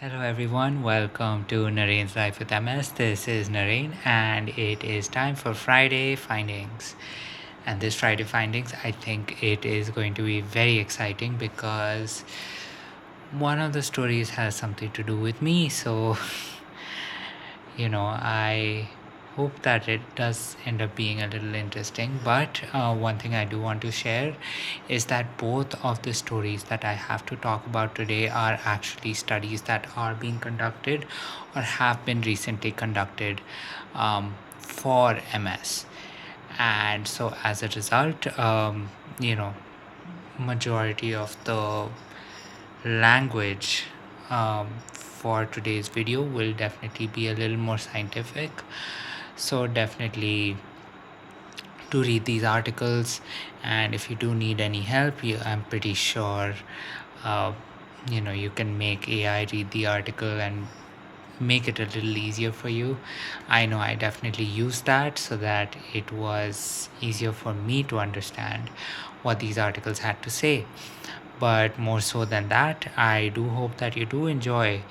Hello everyone, welcome to Narain's Life with MS. This is Narain and it is time for Friday Findings. And this Friday Findings, I think it is going to be very exciting because one of the stories has something to do with me. So, I hope that it does end up being a little interesting. But one thing I do want to share is that both of the stories that I have to talk about today are actually studies that are being conducted or have been recently conducted for MS. And so as a result, majority of the language for today's video will definitely be a little more scientific. So definitely to read these articles, and if you do need any help, I'm pretty sure uh, you can make AI read the article and make it a little easier for you. I know I definitely used that so that it was easier for me to understand what these articles had to say. But more so than that, I do hope that you do enjoy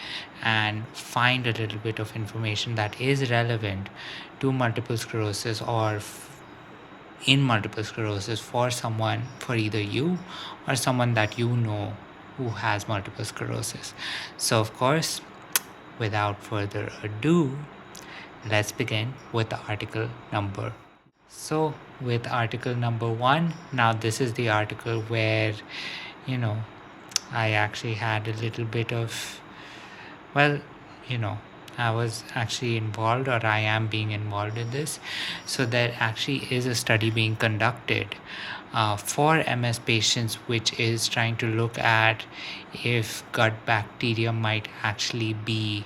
and find a little bit of information that is relevant to multiple sclerosis or in multiple sclerosis for someone, for either you or someone that you know who has multiple sclerosis. So, of course, without further ado, let's begin with the article number. So, with article number one, now this is the article where, you know, I actually had a little bit of, well, you know, I was actually involved, or I am being involved in this. So, there actually is a study being conducted for MS patients, which is trying to look at if gut bacteria might actually be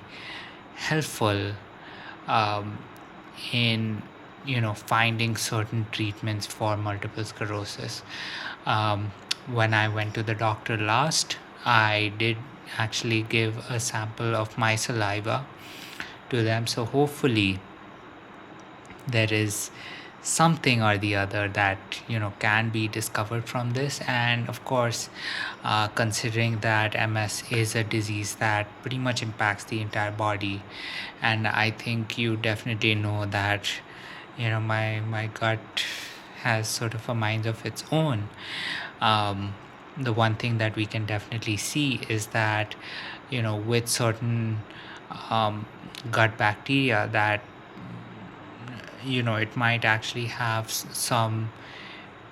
helpful um, in finding certain treatments for multiple sclerosis. When I went to the doctor last, I did actually give a sample of my saliva to them, so hopefully there is something or the other that can be discovered from this. And of course, considering that MS is a disease that pretty much impacts the entire body, and I think you definitely know that my gut has sort of a mind of its own. The one thing that we can definitely see is that with certain gut bacteria, that it might actually have some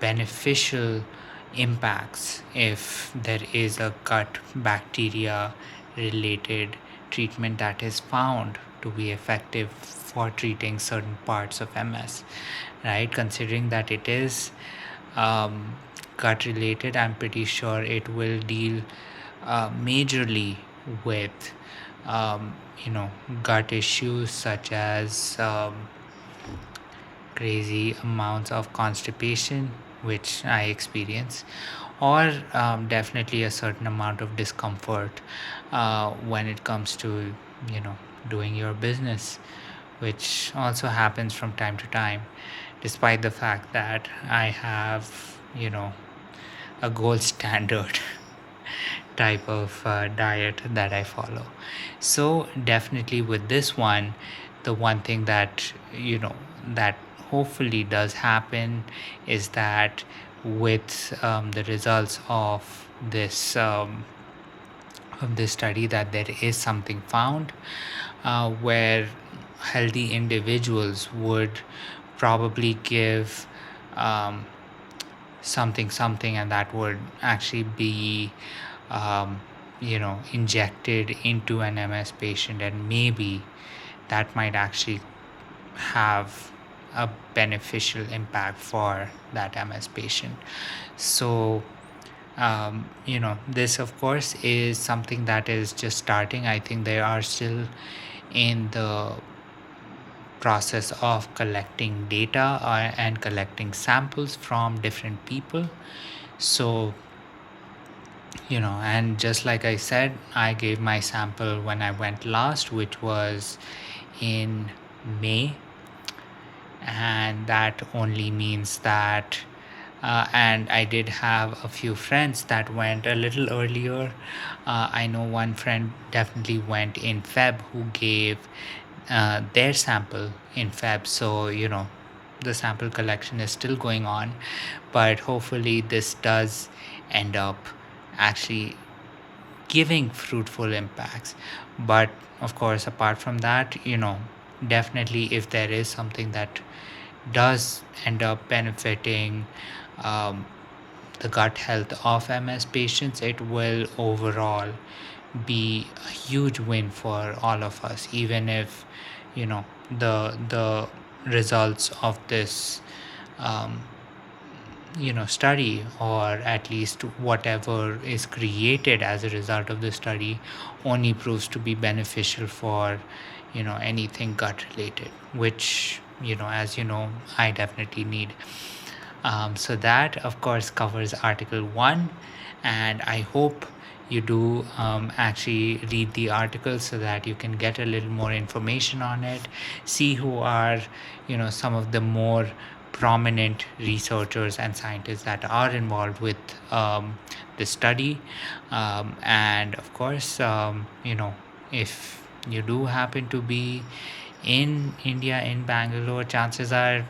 beneficial impacts if there is a gut bacteria related treatment that is found to be effective for treating certain parts of MS, right? Considering that it is gut related, I'm pretty sure it will deal majorly with gut issues such as crazy amounts of constipation, which I experience, or definitely a certain amount of discomfort when it comes to doing your business, which also happens from time to time, despite the fact that I have a gold standard type of diet that I follow. So definitely with this one, the one thing that that hopefully does happen is that with the results of this study, that there is something found where healthy individuals would probably give um, something, and that would actually be injected into an MS patient, and maybe that might actually have a beneficial impact for that MS patient. So this of course is something that is just starting. I think they are still in the process of collecting data and collecting samples from different people. So and just like I said, I gave my sample when I went last, which was in May, and that only means that And I did have a few friends that went a little earlier. I know one friend definitely went in Feb who gave their sample in Feb. So, the sample collection is still going on, but hopefully, this does end up actually giving fruitful impacts. But of course, apart from that, definitely if there is something that does end up benefiting um, the gut health of MS patients, it will overall be a huge win for all of us, even if the results of this um, study, or at least whatever is created as a result of the study, only proves to be beneficial for anything gut related, which as I definitely need. So that of course covers article 1, and I hope you do actually read the article so that you can get a little more information on it, see who are some of the more prominent researchers and scientists that are involved with this study. And of course, if you do happen to be in India, in Bangalore, chances are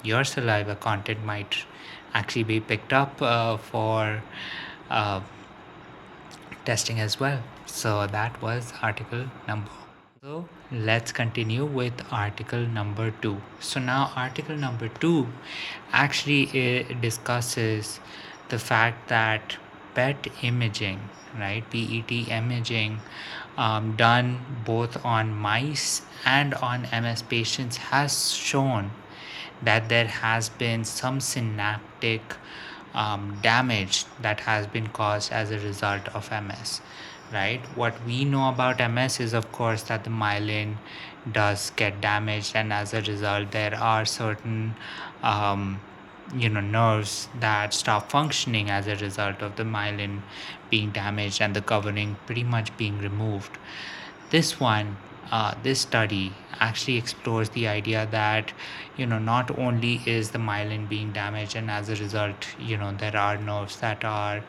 your saliva content might actually be picked up for uh, testing as well. So that was article number. So let's continue with article number 2. So now article number 2 actually discusses the fact that PET imaging, right, PET imaging, done both on mice and on MS patients, has shown that there has been some synaptic damage that has been caused as a result of MS. Right? What we know about MS is, of course, that the myelin does get damaged, and as a result, there are certain nerves that stop functioning as a result of the myelin being damaged and the covering pretty much being removed. This study actually explores the idea that not only is the myelin being damaged, and as a result there are nerves that are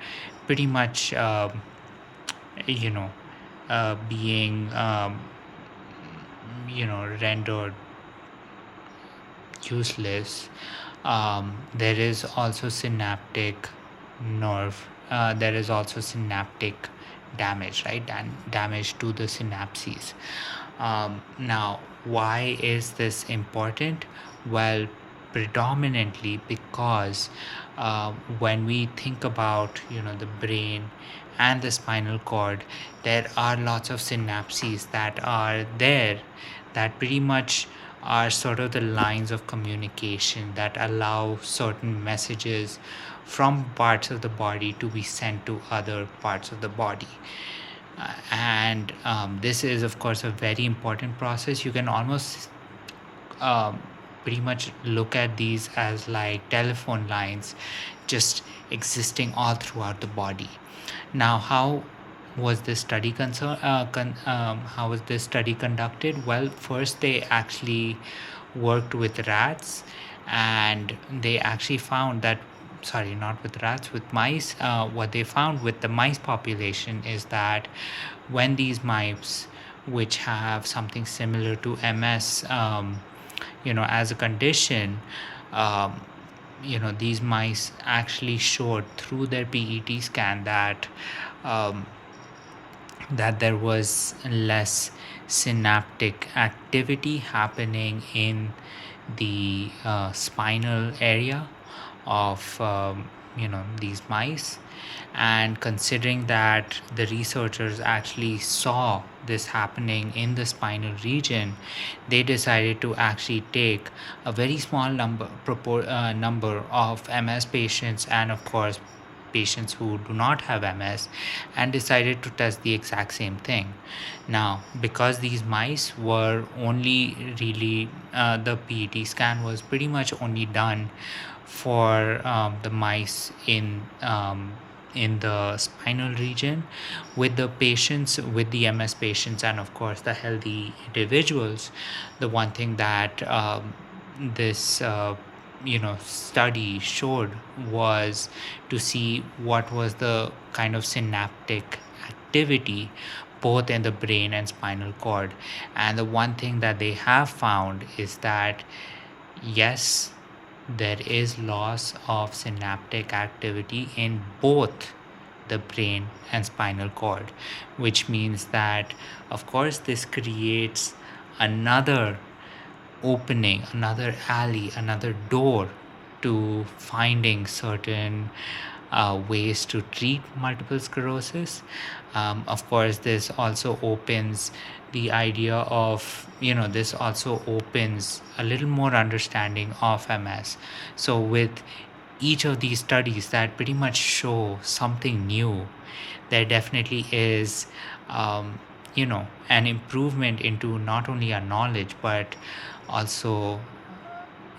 pretty much you know being rendered useless. There is also synaptic nerve. There is also synaptic damage, right? And damage to the synapses. Now, why is this important? Well, predominantly because when we think about the brain and the spinal cord, there are lots of synapses that are there that pretty much are sort of the lines of communication that allow certain messages from parts of the body to be sent to other parts of the body. And this is, of course, a very important process. You can almost um, pretty much look at these as like telephone lines just existing all throughout the body. Now, how was this study how was this study conducted? Well, first they actually worked with rats, and they actually found that, sorry, not with rats, with mice. What they found with the mice population is that when these mice, which have something similar to MS, as a condition, um, these mice actually showed through their PET scan that um, there was less synaptic activity happening in the spinal area of these mice. And considering that the researchers actually saw this happening in the spinal region, they decided to actually take a very small number of MS patients, and of course patients who do not have MS, and decided to test the exact same thing. Now, because these mice were only really, the PET scan was pretty much only done for the mice in the spinal region. With the patients, with the MS patients, and of course the healthy individuals, the one thing that this study showed was to see what was the kind of synaptic activity both in the brain and spinal cord. And the one thing that they have found is that yes, there is loss of synaptic activity in both the brain and spinal cord, which means that, of course, this creates another opening, another alley, another door to finding certain ways to treat multiple sclerosis. Of course, this also opens the idea of, this also opens a little more understanding of MS. So, with each of these studies that pretty much show something new, there definitely is, an improvement into not only our knowledge but also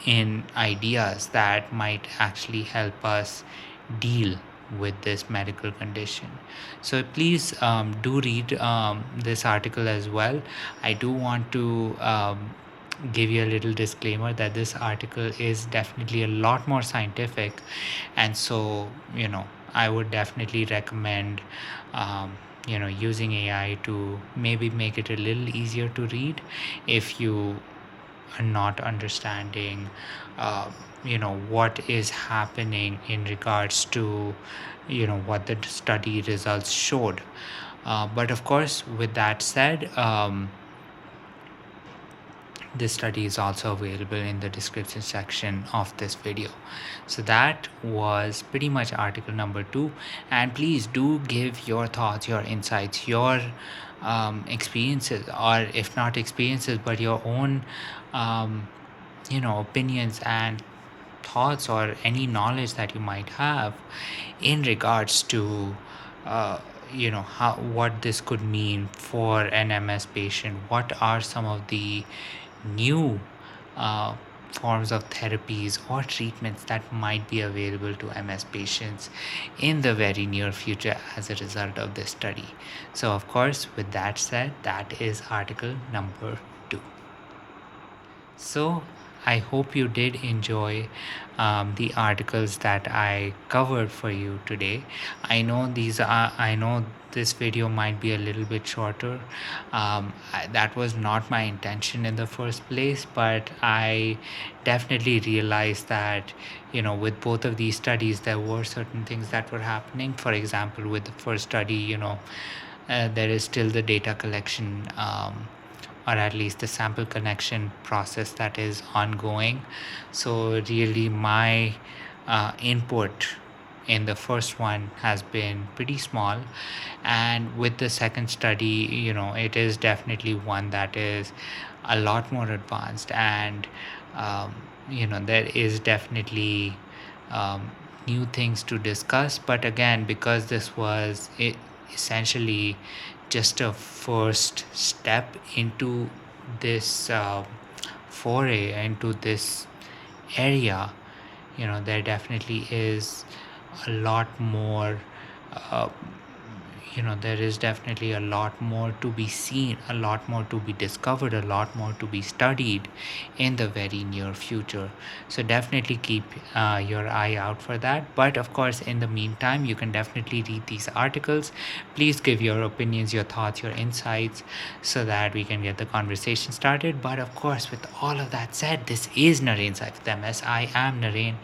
in ideas that might actually help us deal with this medical condition. So please do read this article as well. I do want to give you a little disclaimer that this article is definitely a lot more scientific, and so I would definitely recommend using AI to maybe make it a little easier to read if you are not understanding what is happening in regards to what the study results showed. But of course, with that said, this study is also available in the description section of this video. So that was pretty much article number 2, and please do give your thoughts, your insights, your experiences, or if not experiences but your own opinions and thoughts or any knowledge that you might have in regards to how what this could mean for an MS patient. What are some of the new uh, forms of therapies or treatments that might be available to MS patients in the very near future as a result of this study? So of course, with that said, that is article number 2. So I hope you did enjoy the articles that I covered for you today. I know this video might be a little bit shorter. That was not my intention in the first place, but I definitely realized that with both of these studies there were certain things that were happening. For example, with the first study, there is still the data collection, or at least the sample connection process that is ongoing. So really my input in the first one has been pretty small, and with the second study, it is definitely one that is a lot more advanced, and there is definitely new things to discuss. But again, because this was essentially just a first step into this foray into this area, there definitely is a lot more uh, there is definitely a lot more to be seen, a lot more to be discovered, a lot more to be studied in the very near future. So definitely keep your eye out for that. But of course, in the meantime, you can definitely read these articles. Please give your opinions, your thoughts, your insights, so that we can get the conversation started. But of course, with all of that said, this is Naren Side with MS. I am Naren,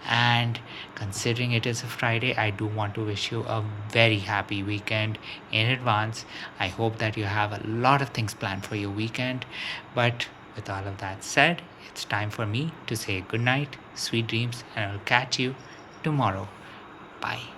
and considering it is a Friday, I do want to wish you a very happy weekend in advance. I hope that you have a lot of things planned for your weekend. But with all of that said, it's time for me to say good night, sweet dreams, and I'll catch you tomorrow. Bye.